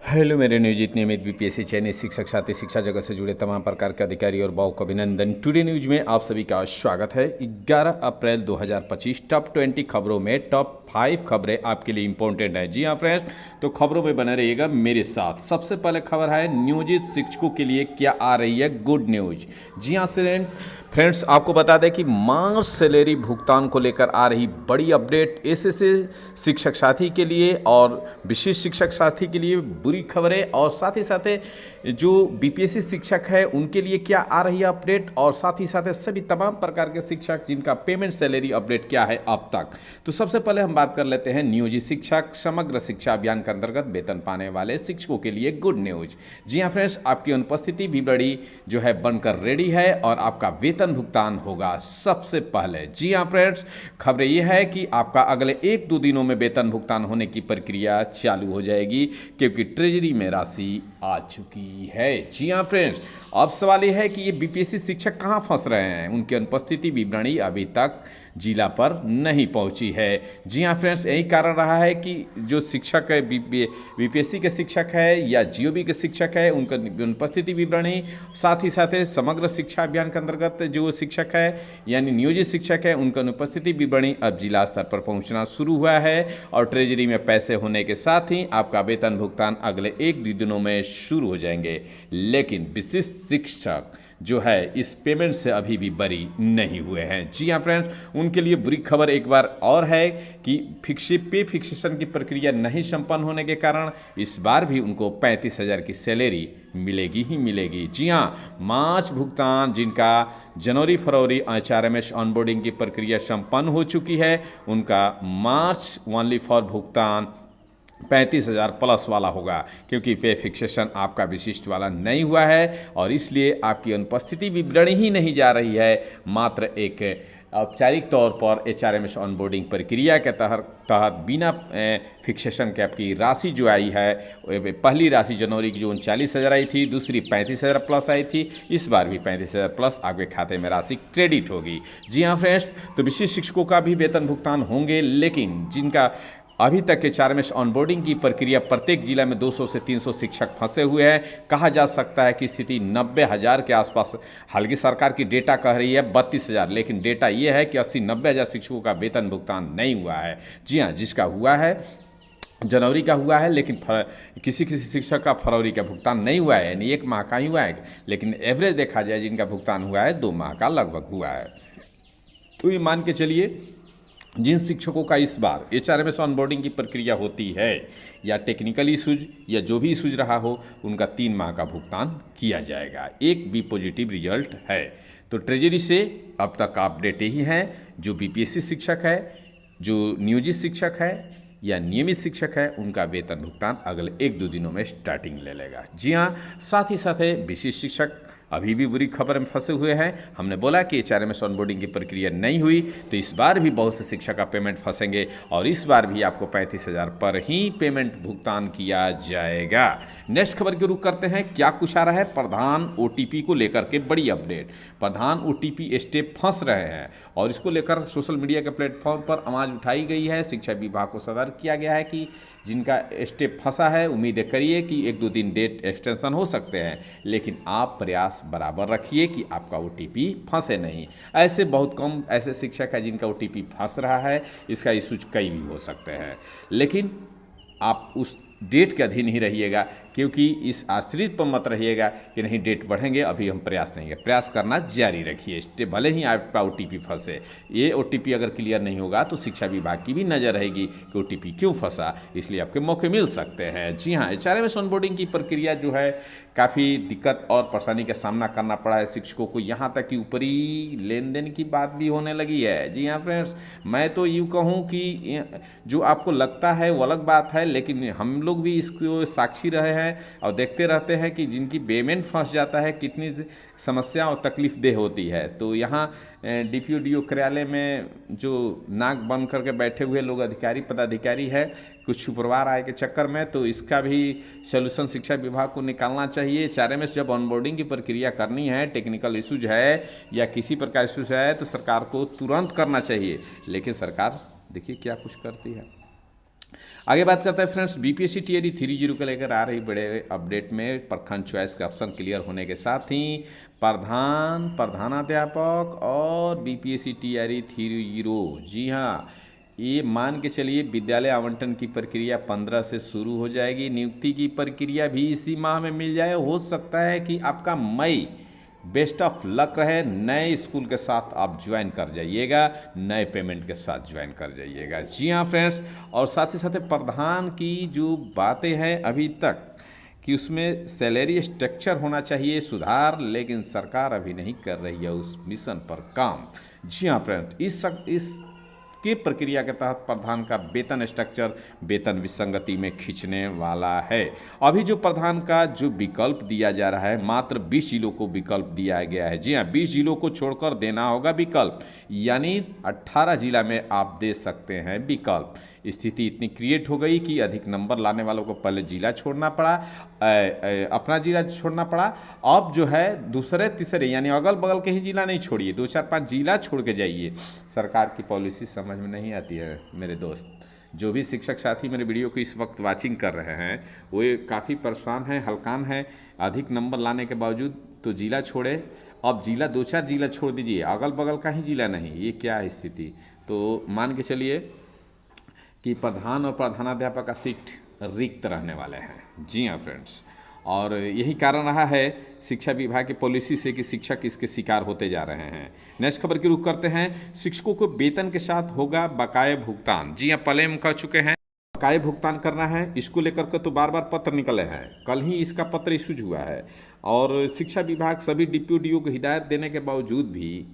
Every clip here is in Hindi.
हेलो मेरे नियोजित नियमित बीपीएससी चयनित शिक्षक साथी शिक्षा जगत से जुड़े तमाम प्रकार के अधिकारी और भावों को अभिनंदन। टुडे न्यूज में आप सभी का स्वागत है। 11 अप्रैल 2025 टॉप 20 खबरों में टॉप 5 खबरें आपके लिए इंपॉर्टेंट है। जी हाँ फ्रेंड्स, तो खबरों में बने रहिएगा मेरे साथ। सबसे पहले खबर है नियोजित शिक्षकों के लिए क्या आ रही है गुड न्यूज। जी हाँ फ्रेंड्स, आपको बता दें कि मार्च सैलरी भुगतान को लेकर आ रही बड़ी अपडेट ऐसे शिक्षक साथी के लिए और विशेष शिक्षक साथी के लिए बुरी खबरें, और साथ ही साथ जो बीपीएससी शिक्षक है उनके लिए क्या आ रही है अपडेट, और साथ ही साथ सभी तमाम प्रकार के शिक्षक जिनका पेमेंट सैलरी अपडेट क्या है अब तक। तो सबसे पहले हम बात कर लेते हैं नियोजित शिक्षक समग्र शिक्षा अभियान के अंतर्गत वेतन पाने वाले शिक्षकों के लिए गुड न्यूज। जी हाँ फ्रेंड्स, आपकी अनुपस्थिति भी बड़ी जो है बनकर रेडी है और आपका वेतन भुगतान होगा सबसे पहले। जी हाँ फ्रेंड्स, खबर यह है कि आपका अगले 1-2 दिनों में वेतन भुगतान होने की प्रक्रिया चालू हो जाएगी क्योंकि ट्रेजरी में राशि आ चुकी है। जी हाँ फ्रेंड्स, अब सवाल यह है कि ये बीपीएससी शिक्षक कहाँ फंस रहे हैं। उनकी अनुपस्थिति विवरणी अभी तक जिला पर नहीं पहुंची है। जी हाँ फ्रेंड्स, यही कारण रहा है कि जो शिक्षक है बीपीएससी के शिक्षक है या जीओबी के शिक्षक है उनका अनुपस्थिति विवरणी, साथ ही साथ समग्र शिक्षा अभियान के अंतर्गत जो शिक्षक है यानी नियोजित शिक्षक है उनका अनुपस्थिति विवरणी अब जिला स्तर पर पहुंचना शुरू हुआ है और ट्रेजरी में पैसे होने के साथ ही आपका वेतन भुगतान अगले 1-2 दिनों में शुरू हो जाएंगे। लेकिन विशिष्ट शिक्षक जो है इस पेमेंट से अभी भी बरी नहीं हुए हैं। जी हाँ फ्रेंड्स, उनके लिए बुरी खबर एक बार और है कि फिक्सेशन की प्रक्रिया नहीं संपन्न होने के कारण इस बार भी उनको 35,000 की सैलरी मिलेगी ही मिलेगी। जी हाँ, मार्च भुगतान जिनका जनवरी फरवरी एचआरएमएस ऑनबोर्डिंग की प्रक्रिया संपन्न हो चुकी है उनका मार्च ओनली फॉर भुगतान 35,000 प्लस वाला होगा क्योंकि पे फिक्सेशन आपका विशिष्ट वाला नहीं हुआ है और इसलिए आपकी अनुपस्थिति विवरणी ही नहीं जा रही है। मात्र एक औपचारिक तौर पर एचआरएमएस ऑनबोर्डिंग प्रक्रिया के तहत बिना फिक्सेशन के आपकी राशि जो आई है, पहली राशि जनवरी की जो 39,000 आई थी, दूसरी 35,000 प्लस आई थी, इस बार भी 35,000 प्लस आपके खाते में राशि क्रेडिट होगी। जी हाँ फ्रेंड्स, तो विशिष्ट शिक्षकों का भी वेतन भुगतान होंगे, लेकिन जिनका अभी तक एचआरएमएस ऑनबोर्डिंग की प्रक्रिया प्रत्येक जिला में 200 से 300 शिक्षक फंसे हुए हैं। कहा जा सकता है कि स्थिति 90,000 के आसपास, हालांकि सरकार की डेटा कह रही है 32,000, लेकिन डेटा ये है कि 80-90,000 शिक्षकों का वेतन भुगतान नहीं हुआ है। जी हाँ, जिसका हुआ है जनवरी का हुआ है, लेकिन किसी शिक्षक का फरवरी का भुगतान नहीं हुआ है, यानी 1 माह का ही हुआ है। लेकिन एवरेज देखा जाए जिनका भुगतान हुआ है 2 माह का लगभग हुआ है। तो ये मान के चलिए जिन शिक्षकों का इस बार एचआरएमएस ऑनबोर्डिंग की प्रक्रिया होती है या टेक्निकल इशूज या जो भी इशूज रहा हो उनका 3 माह का भुगतान किया जाएगा। एक भी पॉजिटिव रिजल्ट है। तो ट्रेजरी से अब तक अपडेट यही है, जो बीपीएससी शिक्षक है, जो नियोजित शिक्षक है या नियमित शिक्षक है उनका वेतन भुगतान अगले 1-2 दिनों में स्टार्टिंग ले लेगा। जी हाँ, साथ ही साथ विशेष शिक्षक अभी भी बुरी खबर में फंसे हुए हैं। हमने बोला कि एचआरएमएस ऑनबोर्डिंग की प्रक्रिया नहीं हुई तो इस बार भी बहुत से शिक्षक का पेमेंट फंसेंगे और इस बार भी आपको 35,000 पर ही पेमेंट भुगतान किया जाएगा। नेक्स्ट खबर की रुख करते हैं। क्या कुछ आ रहा है प्रधान ओटीपी को लेकर के बड़ी अपडेट। प्रधान ओटीपी स्टेप फंस रहे हैं और इसको लेकर सोशल मीडिया के प्लेटफॉर्म पर आवाज़ उठाई गई है। शिक्षा विभाग को सतर्क किया गया है कि जिनका स्टेप फंसा है उम्मीद करिए कि 1-2 दिन डेट एक्सटेंशन हो सकते हैं, लेकिन आप प्रयास बराबर रखिए कि आपका ओटीपी फंसे नहीं। ऐसे बहुत कम ऐसे शिक्षक हैं जिनका ओटीपी फंस रहा है। इसका इशूज कई भी हो सकते हैं, लेकिन आप उस डेट के अधीन ही रहिएगा क्योंकि इस आश्रित पर मत रहिएगा कि नहीं डेट बढ़ेंगे अभी हम प्रयास नहीं है। प्रयास करना जारी रखिए, भले ही आपका ओटीपी फंसे। ये ओटीपी अगर क्लियर नहीं होगा तो शिक्षा विभाग की भी नज़र रहेगी कि ओटीपी क्यों फंसा, इसलिए आपके मौके मिल सकते हैं। जी हाँ, एचआरएमएस ऑनबोर्डिंग की प्रक्रिया जो है काफ़ी दिक्कत और परेशानी का सामना करना पड़ा है शिक्षकों को, यहाँ तक कि ऊपरी लेन देन की बात भी होने लगी है। जी हाँ फ्रेंड्स, मैं तो यूँ कहूँ कि जो आपको लगता है वो अलग बात है, लेकिन हम लोग भी इसको साक्षी रहे हैं और देखते रहते हैं कि जिनकी पेमेंट फंस जाता है कितनी समस्या और तकलीफ देह होती है। तो यहाँ डीपीओ कार्यालय में जो नाक बंद करके बैठे हुए लोग अधिकारी पदाधिकारी है कुछ शुक्रवार आए के चक्कर में, तो इसका भी सलूशन शिक्षा विभाग को निकालना चाहिए। एचआरएमएस जब ऑनबोर्डिंग की प्रक्रिया करनी है, टेक्निकल इशूज है या किसी प्रकार इशूज है तो सरकार को तुरंत करना चाहिए, लेकिन सरकार देखिए क्या कुछ करती है। आगे बात करते हैं फ्रेंड्स, बीपीएससी टीआरई 30 को लेकर आ रही बड़े अपडेट में प्रखंड चॉइस का ऑप्शन क्लियर होने के साथ ही प्रधानाध्यापक और बीपीएससी टीआरई 30, जी हाँ, ये मान के चलिए विद्यालय आवंटन की प्रक्रिया 15 से शुरू हो जाएगी। नियुक्ति की प्रक्रिया भी इसी माह में मिल जाए। हो सकता है कि आपका मई बेस्ट ऑफ लक रहे, नए स्कूल के साथ आप ज्वाइन कर जाइएगा, नए पेमेंट के साथ ज्वाइन कर जाइएगा। जी हाँ फ्रेंड्स, और साथ ही साथ प्रधान की जो बातें हैं अभी तक कि उसमें सैलरी स्ट्रक्चर होना चाहिए सुधार, लेकिन सरकार अभी नहीं कर रही है उस मिशन पर काम। जी हाँ फ्रेंड्स, इस की प्रक्रिया के तहत प्रधान का वेतन स्ट्रक्चर वेतन विसंगति में खींचने वाला है। अभी जो प्रधान का जो विकल्प दिया जा रहा है, मात्र 20 जिलों को विकल्प दिया गया है। जी हाँ, 20 जिलों को छोड़कर देना होगा विकल्प, यानी 18 जिला में आप दे सकते हैं विकल्प। स्थिति इतनी क्रिएट हो गई कि अधिक नंबर लाने वालों को पहले जिला छोड़ना पड़ा, अपना जिला छोड़ना पड़ा। अब जो है दूसरे तीसरे यानी अगल बगल के ही जिला नहीं छोड़िए, 2 4 5 जिला छोड़ के जाइए। सरकार की पॉलिसी समझ में नहीं आती है मेरे दोस्त। जो भी शिक्षक साथी मेरे वीडियो को इस वक्त वाचिंग कर रहे हैं वो काफ़ी परेशान हैं, हलकान हैं। अधिक नंबर लाने के बावजूद तो जिला छोड़े, अब जिला 2 4 जिला छोड़ दीजिए, अगल बगल का ही जिला नहीं। ये क्या स्थिति? तो मान के चलिए कि प्रधान और प्रधानाध्यापक का सीट रिक्त रहने वाले हैं। जी हाँ फ्रेंड्स, और यही कारण रहा है शिक्षा विभाग की पॉलिसी से कि शिक्षक इसके शिकार होते जा रहे हैं। नेक्स्ट खबर की रुख करते हैं। शिक्षकों को वेतन के साथ होगा बकाये भुगतान। जी हाँ, पहले हम कह चुके हैं बकाये भुगतान करना है। इसको लेकर के तो बार बार पत्र निकले हैं, कल ही इसका पत्र इशूज हुआ है। और शिक्षा विभाग सभी डिप्यूटीओ को हिदायत देने के बावजूद भी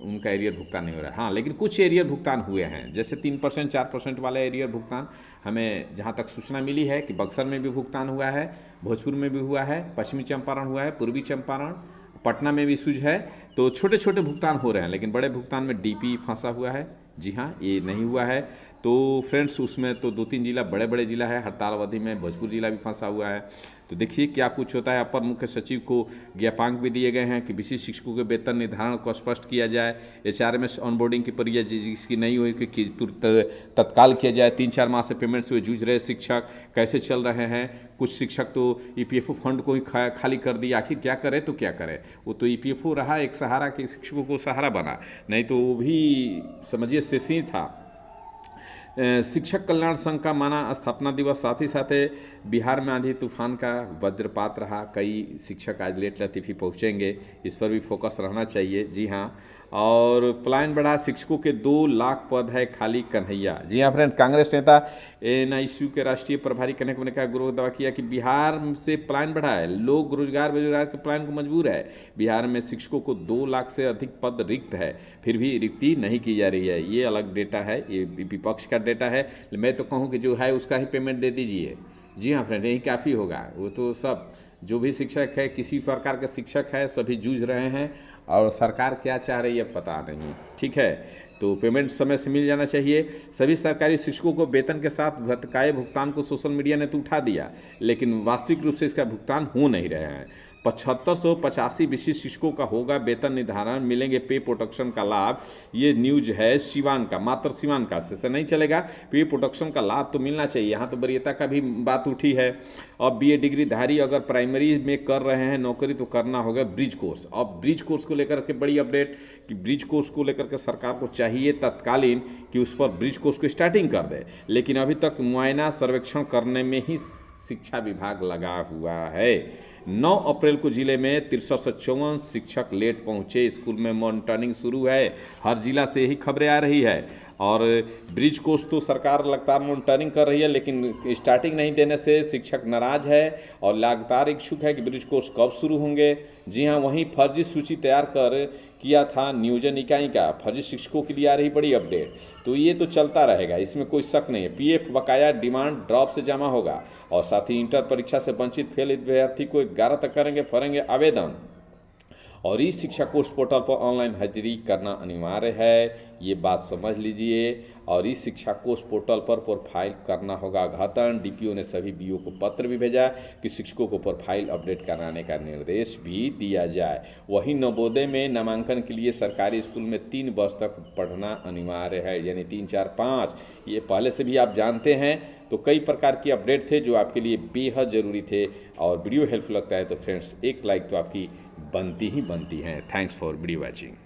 उनका एरियर भुगतान नहीं हो रहा है। हाँ, लेकिन कुछ एरियर भुगतान हुए हैं, जैसे 3% 4% वाले एरियर भुगतान हमें जहाँ तक सूचना मिली है कि बक्सर में भी भुगतान हुआ है, भोजपुर में भी हुआ है, पश्चिमी चंपारण हुआ है, पूर्वी चंपारण, पटना में भी सूझ है। तो छोटे छोटे भुगतान हो रहे हैं, लेकिन बड़े भुगतान में डीपी फंसा हुआ है। जी हाँ, ये नहीं हुआ है। तो फ्रेंड्स, उसमें तो 2-3 जिला बड़े बड़े जिला है, हड़ताल अवधि में भोजपुर जिला भी फंसा हुआ है। तो देखिए क्या कुछ होता है। अपर मुख्य सचिव को ज्ञापांक भी दिए गए हैं कि विशिष्ट शिक्षकों के वेतन निर्धारण को स्पष्ट किया जाए। एचआरएमएस ऑनबोर्डिंग की प्रक्रिया जिसकी नहीं हुई कि तत्काल किया जाए। 3-4 माह से पेमेंट से जूझ रहे शिक्षक कैसे चल रहे हैं। कुछ शिक्षक तो ईपीएफओ फंड को ही खाली कर दिया। आखिर क्या करे तो क्या करे, वो तो ईपीएफओ रहा एक सहारा कि शिक्षकों को सहारा बना, नहीं तो वो भी समझिए शेष था। शिक्षक कल्याण संघ का माना स्थापना दिवस। साथ ही साथ बिहार में आंधी तूफान का वज्रपात रहा, कई शिक्षक आज लेट लतीफ़ी पहुँचेंगे, इस पर भी फोकस रहना चाहिए। जी हाँ, और पलायन बढ़ा, शिक्षकों के 2 लाख पद है खाली, कन्हैया। जी हाँ फ्रेंड, कांग्रेस नेता एनआईसीयू के राष्ट्रीय प्रभारी कन्हैया कुमार का गुरु दावा किया कि बिहार से पलायन बढ़ा है, लोग रोजगार बेरोजगार के पलायन को मजबूर है। बिहार में शिक्षकों को 2 लाख से अधिक पद रिक्त है, फिर भी रिक्ति नहीं की जा रही है। ये अलग डेटा है, ये विपक्ष का डेटा है। मैं तो कहूँ कि जो है उसका ही पेमेंट दे दीजिए। जी हाँ फ्रेंड, यही काफ़ी होगा। वो तो सब जो भी शिक्षक है, किसी प्रकार के शिक्षक है, सभी जूझ रहे हैं और सरकार क्या चाह रही है पता नहीं। ठीक है, तो पेमेंट समय से मिल जाना चाहिए। सभी सरकारी शिक्षकों को वेतन के साथ बकाये भुगतान को सोशल मीडिया ने तो उठा दिया, लेकिन वास्तविक रूप से इसका भुगतान हो नहीं रहे हैं। 7585 विशिष्ट शिक्षकों का होगा वेतन निर्धारण, मिलेंगे पे प्रोटेक्शन का लाभ। ये न्यूज है सिवान का, मात्र सिवान का, से नहीं चलेगा। पे प्रोटेक्शन का लाभ तो मिलना चाहिए। यहाँ तो वरीयता का भी बात उठी है। अब बीए डिग्रीधारी अगर प्राइमरी में कर रहे हैं नौकरी तो करना होगा ब्रिज कोर्स। अब ब्रिज कोर्स को लेकर के बड़ी अपडेट कि ब्रिज कोर्स को लेकर के सरकार को चाहिए तत्कालीन कि उस पर ब्रिज कोर्स को स्टार्टिंग कर दे, लेकिन अभी तक मुआयना सर्वेक्षण करने में ही शिक्षा विभाग लगा हुआ है। 9 अप्रैल को जिले में 6354 शिक्षक लेट पहुंचे, स्कूल में मॉनिटरिंग शुरू है। हर जिला से यही खबरें आ रही है। और ब्रिज कोर्स तो सरकार लगातार मॉनिटरिंग कर रही है, लेकिन स्टार्टिंग नहीं देने से शिक्षक नाराज है और लगातार इच्छुक है कि ब्रिज कोर्स कब शुरू होंगे। जी हाँ, वहीं फर्जी सूची तैयार कर किया था नियोजन इकाई का, फर्जी शिक्षकों के लिए आ रही बड़ी अपडेट। तो ये तो चलता रहेगा, इसमें कोई शक नहीं है। पीएफ बकाया डिमांड ड्रॉप से जमा होगा और साथ ही इंटर परीक्षा से वंचित फेल विद्यार्थी को 11 तक करेंगे आवेदन। और इस शिक्षा कोर्स पोर्टल पर ऑनलाइन हाजिरी करना अनिवार्य है, ये बात समझ लीजिए। और इस शिक्षा कोर्स पोर्टल पर प्रोफाइल करना होगा अद्यतन। डीपीओ ने सभी बीओ को पत्र भी भेजा कि शिक्षकों को प्रोफाइल अपडेट कराने का निर्देश भी दिया जाए। वहीं नवोदय में नामांकन के लिए सरकारी स्कूल में 3 वर्ष तक पढ़ना अनिवार्य है, यानी 3, 4, 5। ये पहले से भी आप जानते हैं। तो कई प्रकार के अपडेट थे जो आपके लिए बेहद ज़रूरी थे। और वीडियो हेल्पफुल लगता है तो फ्रेंड्स एक लाइक तो आपकी बनती ही बनती है। Thanks for video watching.